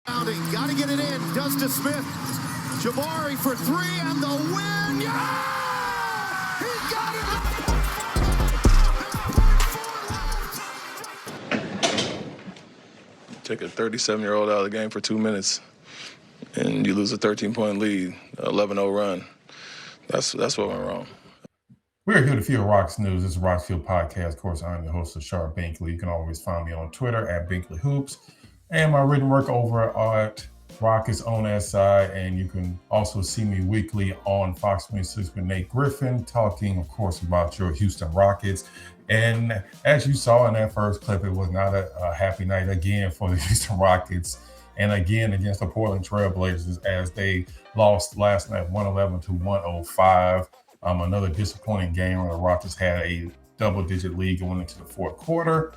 Got to get it in. Does to Smith. Jabari for three and the win. Yeah! He got it. Take a 37-year-old out of the game for 2 minutes, and you lose a 13-point lead, 11-0 run. That's what went wrong. We're here to Field Rocks News. This is Rocks Field Podcast. Of course, I'm the host of Sharp Binkley. You can always find me on Twitter at Binkley Hoops, and my written work over at Rockets on SI. And you can also see me weekly on Fox 26 with Nate Griffin, talking, of course, about your Houston Rockets. And as you saw in that first clip, it was not a happy night again for the Houston Rockets, and again against the Portland Trailblazers as they lost last night 111-105. Another disappointing game where the Rockets had a double-digit lead going into the fourth quarter.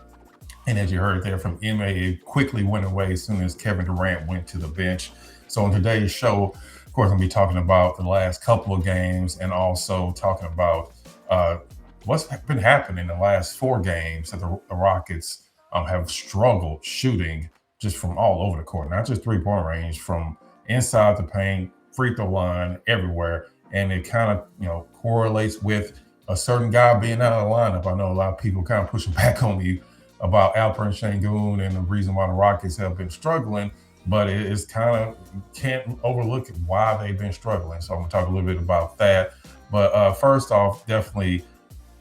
And as you heard there from Ime, it quickly went away as soon as Kevin Durant went to the bench. So on today's show, of course, I'm going to be talking about the last couple of games and also talking about what's been happening in the last 4 games that the Rockets have struggled shooting just from all over the court, not just three-point range, from inside the paint, free throw line, everywhere. And it kind of, correlates with a certain guy being out of the lineup. I know a lot of people kind of pushing back on me about Alperen Sengun and the reason why the Rockets have been struggling, but it's kind of, can't overlook why they've been struggling. So I'm going to talk a little bit about that. But first off, definitely,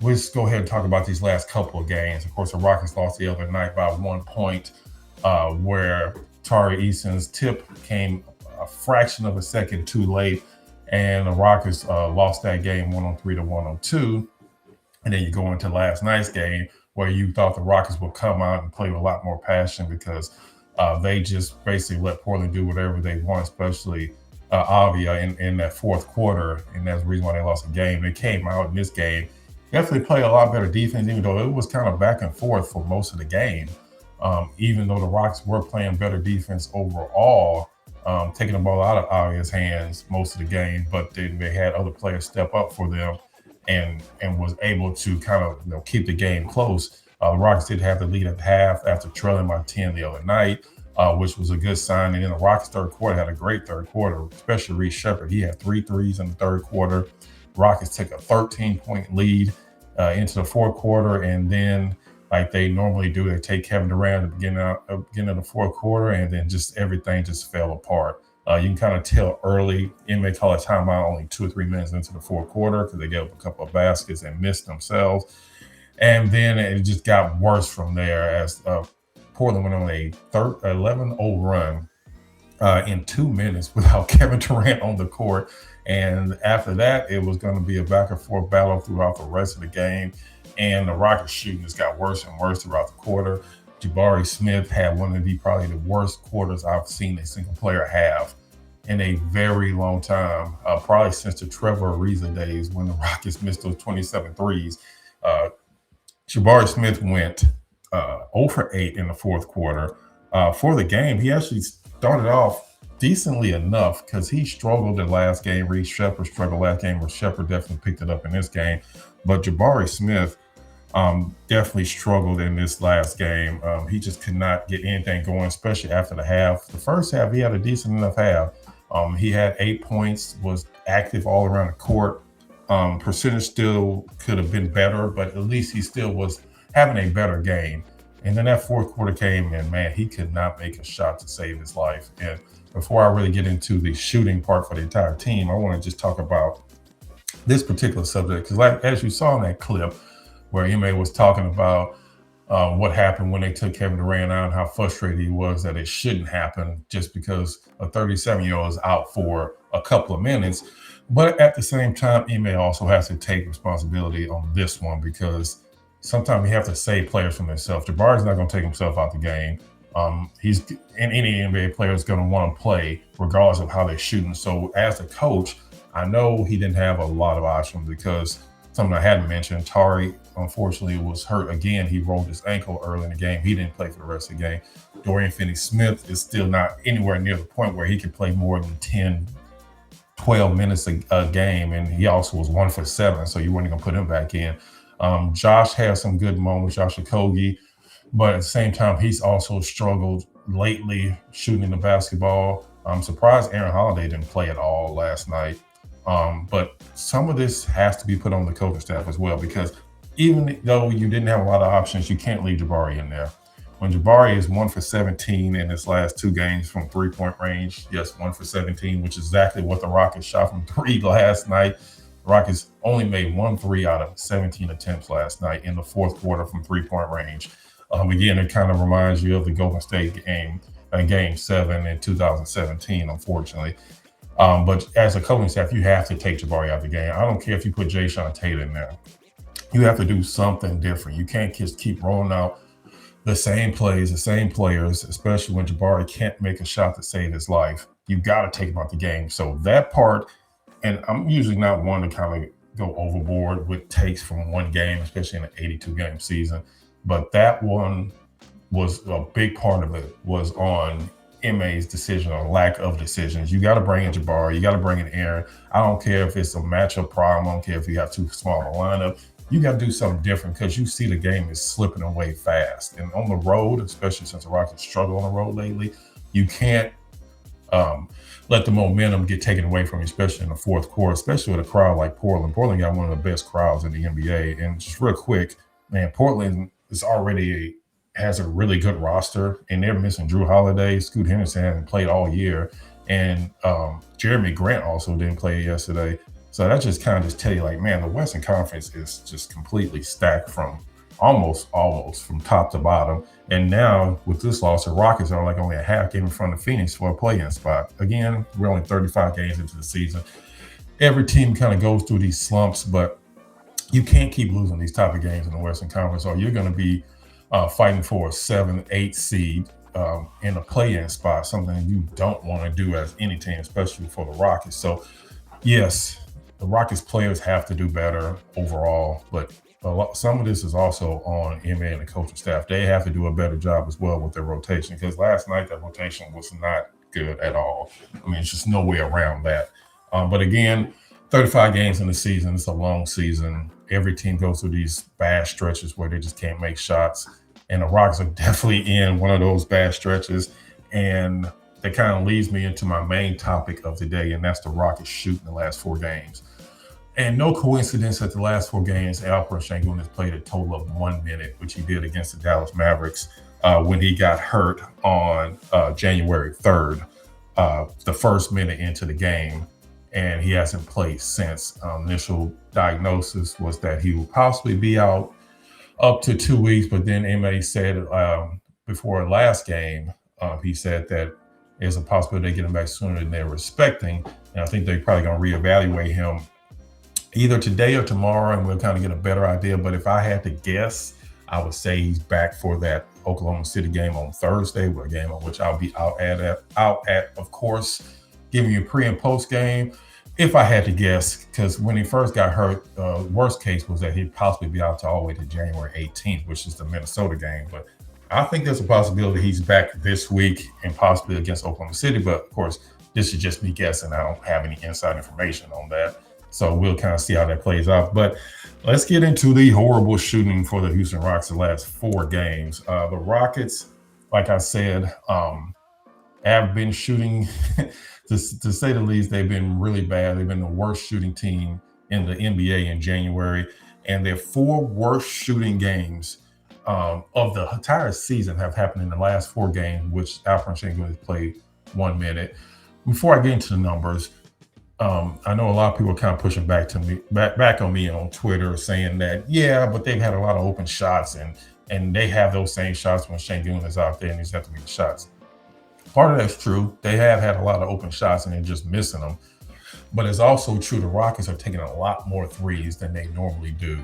let's go ahead and talk about these last couple of games. Of course, the Rockets lost the other night by 1 point, where Tari Eason's tip came a fraction of a second too late, and the Rockets lost that game 103-102. And then you go into last night's game where you thought the Rockets would come out and play with a lot more passion because they just basically let Portland do whatever they want, especially Avia in that fourth quarter. And that's the reason why they lost the game. They came out in this game, definitely played a lot better defense, even though it was kind of back and forth for most of the game. Even though the Rockets were playing better defense overall, taking the ball out of Avia's hands most of the game, but then they had other players step up for them and was able to kind of keep the game close. The Rockets did have the lead at half after trailing by 10 the other night, which was a good sign. And then the Rockets third quarter had a great third quarter, especially Reece Sheppard. He had 3 threes in the third quarter. Rockets took a 13-point lead into the fourth quarter, and then, like they normally do, they take Kevin Durant at the beginning of the fourth quarter, and then just everything just fell apart. You can kind of tell early. May call a timeout only 2 or 3 minutes into the fourth quarter because they gave up a couple of baskets and missed themselves. And then it just got worse from there as Portland went on a 11-0 run in 2 minutes without Kevin Durant on the court. And after that, it was going to be a back-and-forth battle throughout the rest of the game. And the Rockets shooting just got worse and worse throughout the quarter. Jabari Smith had one of probably the worst quarters I've seen a single player have in a very long time, probably since the Trevor Ariza days when the Rockets missed those 27 threes. Jabari Smith went 0 for 8 in the fourth quarter. For the game, he actually started off decently enough because he struggled the last game. Reece Sheppard struggled last game, where Sheppard definitely picked it up in this game. But Jabari Smith definitely struggled in this last game. He just could not get anything going, especially after the half. The first half, he had a decent enough half. He had 8 points, was active all around the court. Percentage still could have been better, but at least he still was having a better game. And then that fourth quarter came, and man, he could not make a shot to save his life. And before I really get into the shooting part for the entire team, I want to just talk about this particular subject, because as you saw in that clip where Ime was talking about what happened when they took Kevin Durant out and how frustrated he was that it shouldn't happen just because a 37-year-old is out for a couple of minutes. But at the same time, Ime also has to take responsibility on this one, because sometimes you have to save players from themselves. Jabari's not going to take himself out the game. He's any NBA player is going to want to play regardless of how they're shooting. So as a coach, I know he didn't have a lot of options, because something I hadn't mentioned, Tari, unfortunately, was hurt again. He rolled his ankle early in the game. He didn't play for the rest of the game. Dorian Finney-Smith is still not anywhere near the point where he can play more than 10, 12 minutes a game, and he also was 1 for 7, so you weren't going to put him back in. Josh had some good moments, Josh Okogie, but at the same time, he's also struggled lately shooting the basketball. I'm surprised Aaron Holiday didn't play at all last night. But some of this has to be put on the coaching staff as well, because even though you didn't have a lot of options, you can't leave Jabari in there. When Jabari is 1 for 17 in his last 2 games from 3-point range, yes, 1 for 17, which is exactly what the Rockets shot from 3 last night. The Rockets only made 1 3 out of 17 attempts last night in the fourth quarter from 3-point range. Again, it kind of reminds you of the Golden State game, Game 7 in 2017, unfortunately. But as a coaching staff, you have to take Jabari out of the game. I don't care if you put Jayshawn Tate in there. You have to do something different. You can't just keep rolling out the same plays, the same players, especially when Jabari can't make a shot to save his life. You got to take him out the game. So that part, and I'm usually not one to kind of go overboard with takes from one game, especially in an 82-game season. But that one was a big part of it, was on MA's decision or lack of decisions. You got to bring in Jabari. You got to bring in Aaron. I don't care if it's a matchup problem. I don't care if you have too small a lineup. You got to do something different, because you see the game is slipping away fast. And on the road, especially since the Rockets struggle on the road lately, you can't let the momentum get taken away from you, especially in the fourth quarter, especially with a crowd like Portland. Portland got one of the best crowds in the NBA. And just real quick, man, Portland is already has a really good roster, and they're missing Drew Holiday. Scoot Henderson hasn't played all year, and Jeremy Grant also didn't play yesterday. So that just kind of just tell you, like, man, the Western Conference is just completely stacked from almost from top to bottom. And now with this loss, the Rockets are like only a half game in front of Phoenix for a play-in spot. Again, we're only 35 games into the season. Every team kind of goes through these slumps, but you can't keep losing these type of games in the Western Conference, or you're going to be fighting for a 7-8 seed in a play-in spot, something you don't want to do as any team, especially for the Rockets. So, yes, the Rockets players have to do better overall, but some of this is also on MA and the coaching staff. They have to do a better job as well with their rotation, because last night that rotation was not good at all. I mean, it's just no way around that. But again, 35 games in the season, it's a long season. Every team goes through these bad stretches where they just can't make shots. And the Rockets are definitely in one of those bad stretches. And that kind of leads me into my main topic of the day, and that's the Rockets shooting the last 4 games. And no coincidence that the last 4 games, Alperen Sengun has played a total of 1 minute, which he did against the Dallas Mavericks when he got hurt on January 3rd, the first minute into the game. And he hasn't played since. Initial diagnosis was that he will possibly be out up to 2 weeks, but then MA said before the last game, he said that there's a possibility they get him back sooner than they're expecting. And I think they're probably going to reevaluate him either today or tomorrow, and we'll kind of get a better idea. But if I had to guess, I would say he's back for that Oklahoma City game on Thursday, a game on which I'll be out at, of course, giving you pre and post game. If I had to guess, because when he first got hurt, worst case was that he'd possibly be out all the way to January 18th, which is the Minnesota game. But I think there's a possibility he's back this week and possibly against Oklahoma City. But of course, this is just me guessing. I don't have any inside information on that. So we'll kind of see how that plays out. But let's get into the horrible shooting for the Houston Rockets the last 4 games. The Rockets, like I said, have been shooting, to say the least, they've been really bad. They've been the worst shooting team in the NBA in January. And their 4 worst shooting games of the entire season have happened in the last 4 games, which Alperen Sengun has played 1 minute. Before I get into the numbers, I know a lot of people are kind of pushing back on me on Twitter, saying that, yeah, but they've had a lot of open shots, and they have those same shots when Sengun is out there and he's have to make shots. Part of that's true. They have had a lot of open shots and they're just missing them. But it's also true the Rockets are taking a lot more threes than they normally do.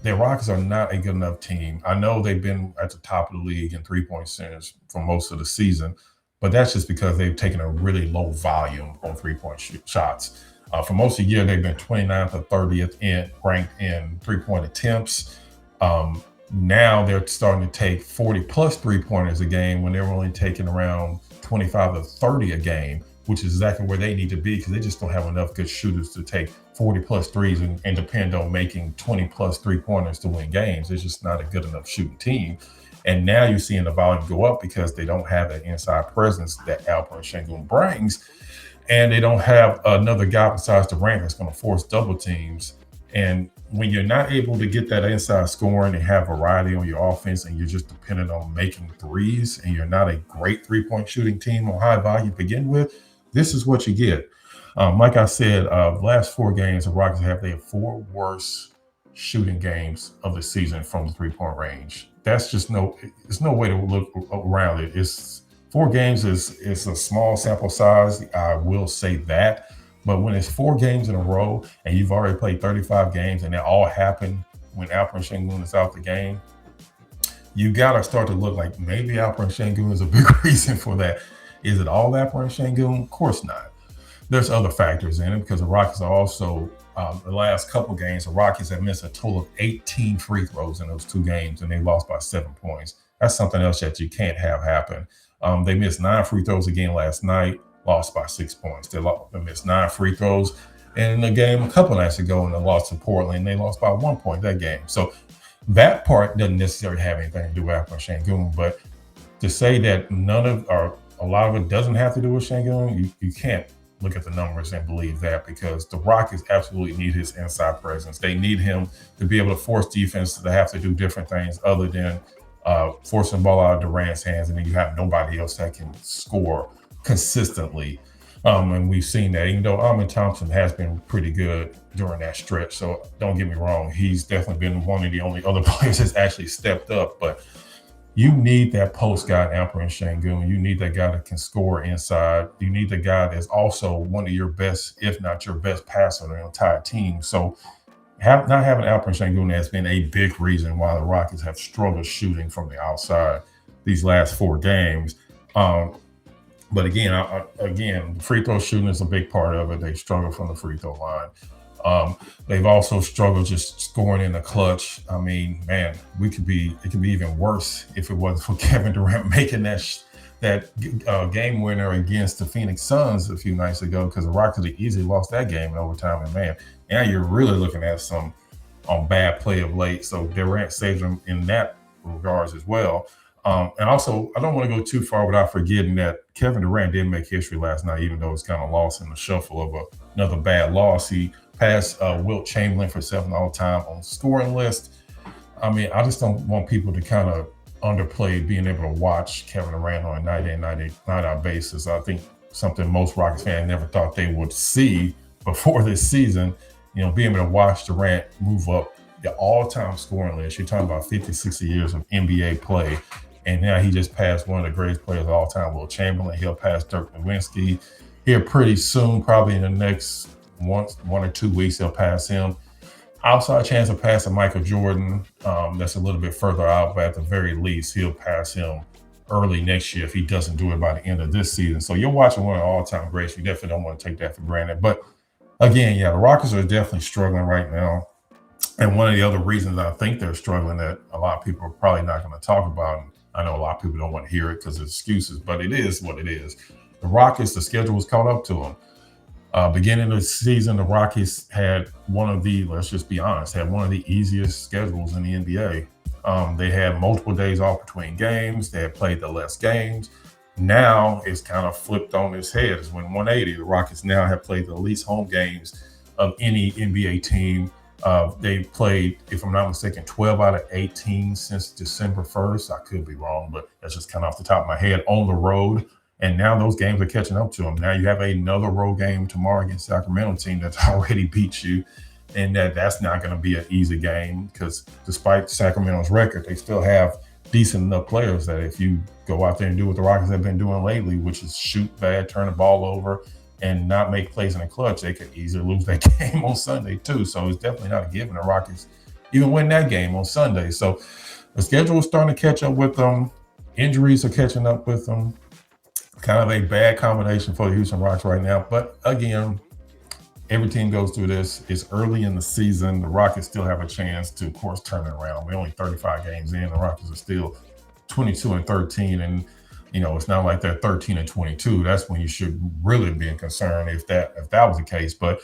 The Rockets are not a good enough team. I know they've been at the top of the league in three-point centers for most of the season, but that's just because they've taken a really low volume on three-point shots. For most of the year, they've been 29th or 30th ranked in three-point attempts. Now they're starting to take 40-plus three-pointers a game when they're only taking around 25 to 30 a game, which is exactly where they need to be, because they just don't have enough good shooters to take 40-plus threes and depend on making 20-plus three-pointers to win games. It's just not a good enough shooting team. And now you're seeing the volume go up because they don't have that inside presence that Alperen Sengun brings. And they don't have another guy besides Durant that's going to force double teams. And when you're not able to get that inside scoring and have variety on your offense, and you're just dependent on making threes, and you're not a great three-point shooting team on high volume to begin with, this is what you get. Like I said, last 4 games, the Rockets have their 4 worst shooting games of the season from the three-point range. That's just there's no way to look around it. It's 4 games is a small sample size. I will say that. But when it's 4 games in a row and you've already played 35 games and it all happened when Alperen Sengun is out the game, you got to start to look like maybe Alperen Sengun is a big reason for that. Is it all Alperen Sengun? Of course not. There's other factors in it because the Rockets are also, the last couple games, the Rockets have missed a total of 18 free throws in those 2 games, and they lost by 7 points. That's something else that you can't have happen. They missed 9 free throws again last night, lost by 6 points. They missed 9 free throws in the game a couple nights ago, and they lost to Portland. They lost by 1 point that game. So that part doesn't necessarily have anything to do with Alperen Sengun, but to say that a lot of it doesn't have to do with Sengun, you can't look at the numbers and believe that, because the Rockets absolutely need his inside presence. They need him to be able to force defense to have to do different things other than forcing the ball out of Durant's hands, and then you have nobody else that can score consistently. And we've seen that, even though Amen Thompson has been pretty good during that stretch. So don't get me wrong, he's definitely been one of the only other players that's actually stepped up. But you need that post guy, Alperen Sengun. You need that guy that can score inside. You need the guy that's also one of your best, if not your best passer on the entire team. So not having Alperen Sengun has been a big reason why the Rockets have struggled shooting from the outside these last 4 games. But again, free throw shooting is a big part of it. They struggle from the free throw line. They've also struggled just scoring in the clutch. I mean, man, it could be even worse if it wasn't for Kevin Durant making that game winner against the Phoenix Suns a few nights ago, because the Rockets had easily lost that game in overtime. And man, now you're really looking at some bad play of late. So Durant saved them in that regards as well. And also, I don't want to go too far without forgetting that Kevin Durant did make history last night, even though it's kind of lost in the shuffle of another bad loss. He passed Wilt Chamberlain for 7th all-time on the scoring list. I mean, I just don't want people to kind of underplay being able to watch Kevin Durant on a night-in, night-out basis. I think something most Rockets fans never thought they would see before this season, being able to watch Durant move up the all-time scoring list. You're talking about 50, 60 years of NBA play. And now he just passed one of the greatest players of all time, Wilt Chamberlain. He'll pass Dirk Nowitzki here pretty soon, probably in the next 1 or 2 weeks. He'll pass him. Outside chance of passing Michael Jordan. That's a little bit further out, but at the very least, he'll pass him early next year if he doesn't do it by the end of this season. So you're watching one of the all-time greats. You definitely don't want to take that for granted. But again, the Rockets are definitely struggling right now. And one of the other reasons I think they're struggling that a lot of people are probably not going to talk about, and I know a lot of people don't want to hear it because of excuses, but it is what it is. The Rockets, the schedule was caught up to them. Beginning of the season, the Rockets had let's just be honest, had one of the easiest schedules in the NBA. They had multiple days off between games. They had played the less games. Now it's kind of flipped on its head. It's went 180. The Rockets now have played the least home games of any NBA team. They played, if I'm not mistaken, 12 out of 18 since December 1st. I could be wrong, but that's just kind of off the top of my head, on the road. And now those games are catching up to them. Now you have another road game tomorrow against Sacramento team that's already beat you. And that's not going to be an easy game, because despite Sacramento's record, they still have decent enough players that if you go out there and do what the Rockets have been doing lately, which is shoot bad, turn the ball over, and not make plays in the clutch, they could easily lose that game on Sunday too. So it's definitely not a given the Rockets even win that game on Sunday. So the schedule is starting to catch up with them. Injuries are catching up with them. Kind of a bad combination for the Houston Rockets right now. But again, every team goes through this. It's early in the season. The Rockets still have a chance to, of course, turn it around. We're only 35 games in. The Rockets are still 22-13, and it's not like they're 13-22. That's when you should really be concerned if that was the case. But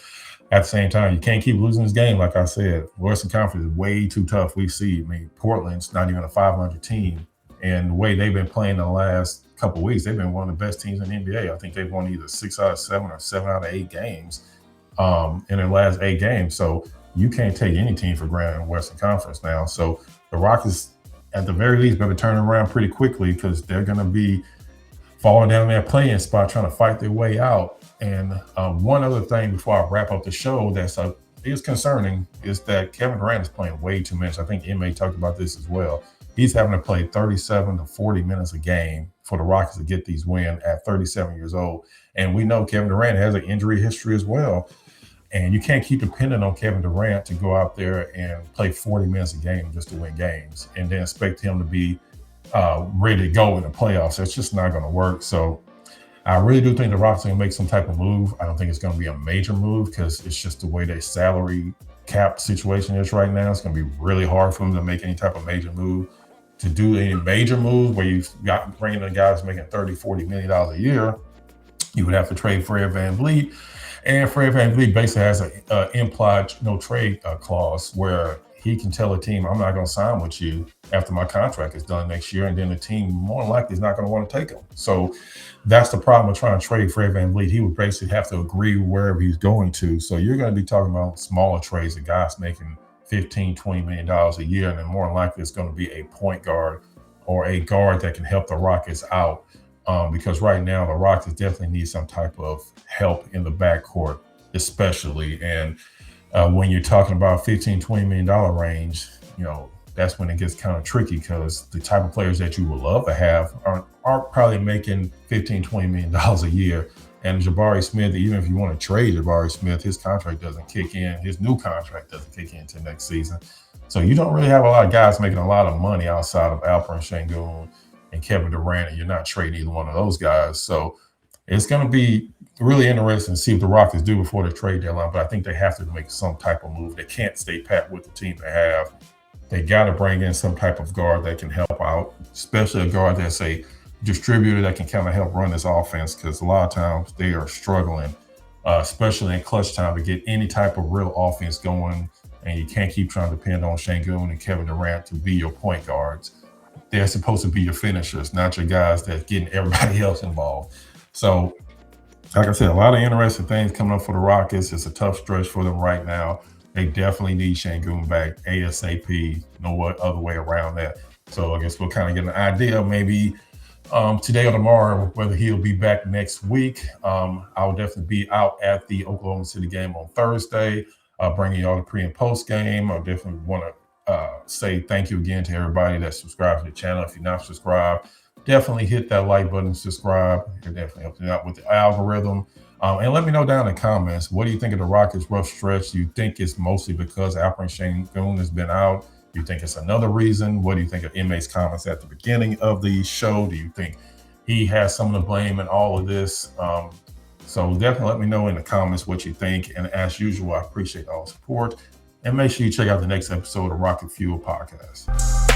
at the same time, you can't keep losing this game. Like I said, Western Conference is way too tough. We see, Portland's not even a 500 team, And the way they've been playing the last couple of weeks, they've been one of the best teams in the NBA. I think they've won either 6 out of 7 or 7 out of 8 games in their last 8 games. So you can't take any team for granted in the Western Conference now. So the Rockets, at the very least, better turn around pretty quickly because they're going to be falling down their playing spot, trying to fight their way out. And one other thing before I wrap up the show that's is concerning is that Kevin Durant is playing way too much. I think Emma talked about this as well. He's having to play 37 to 40 minutes a game for the Rockets to get these wins at 37 years old. And we know Kevin Durant has an injury history as well. And you can't keep depending on Kevin Durant to go out there and play 40 minutes a game just to win games and then expect him to be ready to go in the playoffs. It's just not going to work. So I really do think the Rockets are going to make some type of move. I don't think it's going to be a major move because it's just the way their salary cap situation is right now. It's going to be really hard for them to make any type of major move. To do any major move where you've got bringing in guys making $30, $40 million a year, you would have to trade Fred VanVleet. And Fred VanVleet basically has an implied no trade clause where he can tell a team, I'm not going to sign with you after my contract is done next year. And then the team more than likely is not going to want to take him. So that's the problem with trying to trade Fred VanVleet. He would basically have to agree wherever he's going to. So you're going to be talking about smaller trades of guys making $15, $20 million a year. And then more than likely it's going to be a point guard or a guard that can help the Rockets out. Because right now the Rockets definitely need some type of help in the backcourt, especially. And when you're talking about $15, $20 million range, that's when it gets kind of tricky because the type of players that you would love to have aren't probably making $15, $20 million a year. And Jabari Smith, even if you want to trade Jabari Smith, his contract doesn't kick in. His new contract doesn't kick in until next season. So you don't really have a lot of guys making a lot of money outside of Alperen Sengun and Kevin Durant, and you're not trading either one of those guys. So it's going to be really interesting to see what the Rockets do before the trade deadline, but I think they have to make some type of move. They can't stay pat with the team they have. They got to bring in some type of guard that can help out, especially a guard that's a distributor that can kind of help run this offense because a lot of times they are struggling, especially in clutch time, to get any type of real offense going, and you can't keep trying to depend on Sengun and Kevin Durant to be your point guards. They're supposed to be your finishers, not your guys that's getting everybody else involved. So, like I said, a lot of interesting things coming up for the Rockets. It's a tough stretch for them right now. They definitely need Sengun back ASAP. No other way around that. So I guess we'll kind of get an idea maybe today or tomorrow whether he'll be back next week. I'll definitely be out at the Oklahoma City game on Thursday, bringing y'all the pre and post game. I definitely want to say thank you again to everybody that subscribed to the channel. If you're not subscribed, definitely hit that like button, subscribe. It definitely helps me out with the algorithm. And let me know down in the comments, what do you think of the Rockets' rough stretch? Do you think it's mostly because Alperen Sengun has been out? Do you think it's another reason? What do you think of Emma's comments at the beginning of the show? Do you think he has some of the blame in all of this? So definitely let me know in the comments what you think. And as usual, I appreciate all the support. And make sure you check out the next episode of Rocket Fuel Podcast.